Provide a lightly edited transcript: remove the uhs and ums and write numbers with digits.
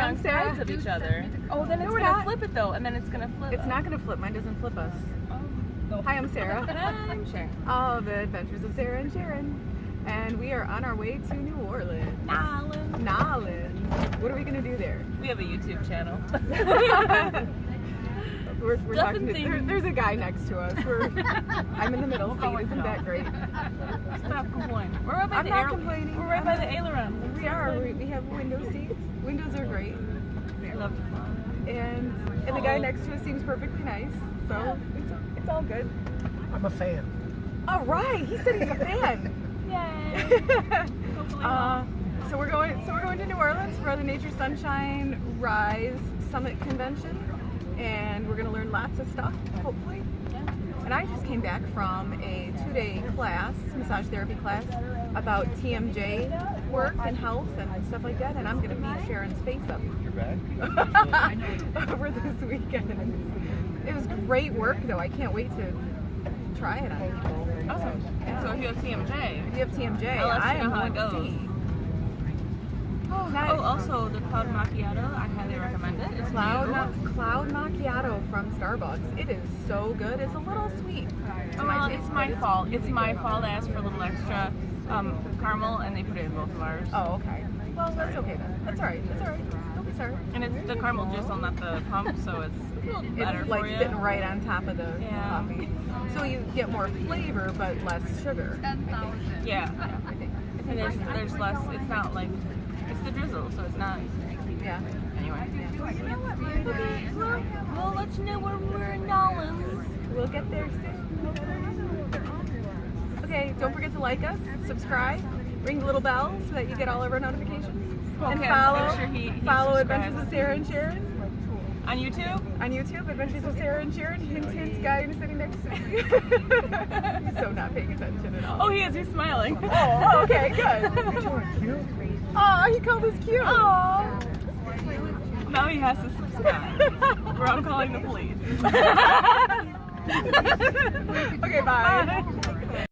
on Sarah. sides of each other. Oh, then it's we're gonna not. flip it though, and then it's gonna flip. It's not gonna flip. Mine doesn't flip us. Hi, I'm Sarah. I'm Sharon. All the adventures of Sarah and Sharon. And we are on our way to New Orleans. Nolens. What are we gonna do there? We have a YouTube channel. We're talking to, Nothing. there's a guy next to us. I'm in the middle seat. Isn't that great? Stop complaining. We're right by I'm the not complaining. We're right by the aileron. We are. We have window seats. Windows are great. I love the fun. And the guy next to us seems perfectly nice. So it's all good. I'm a fan. All right. He said he's a fan. Yay! Hopefully So we're going to New Orleans for the Nature Sunshine Rise Summit Convention, and we're going to learn lots of stuff, hopefully. And I just came back from a 2-day class, massage therapy class, about TMJ work and health and stuff like that, and I'm going to beat Sharon's face up. You're back? Over this weekend. It was great work, though. I can't wait to try it on people. Awesome. Yeah. So if you have TMJ, If you have TMJ, I'll let I you am know how it going to goes. see. Oh, also the Cloud Macchiato, I highly recommend it. It's Cloud new. Macchiato from Starbucks. It is so good. It's a little sweet. to Well, taste, it's but my fault. really It's my good. fault. I asked for a little extra caramel, and they put it in both of ours. Oh, okay. Well, that's okay then. That's all right. That's all right. Don't be sorry. And it's the caramel drizzle, not the pump, so it's a little better It's like for you. sitting right on top of the Yeah. coffee. So you get more flavor but less sugar. Yeah. I think. And there's less. It's not like it's the drizzle, so it's not. Yeah. Anyway. Yeah. Okay. Well, we'll let you know when we're in Nolens. We'll get there soon. Okay, don't forget to like us, subscribe, ring the little bell so that you get all of our notifications. And Okay, follow, I'm pretty sure he follow subscribes. Adventures of Sarah and Sharon On YouTube? on YouTube. Adventures of Sarah and Sharon. Hint, hint, guy who's sitting next to me. He's so not paying attention at all. Oh, he is. He's smiling. Oh, okay, good. Oh, he called us cute. Oh. Now he has to subscribe. Or I'm calling the police. Okay, bye. Bye.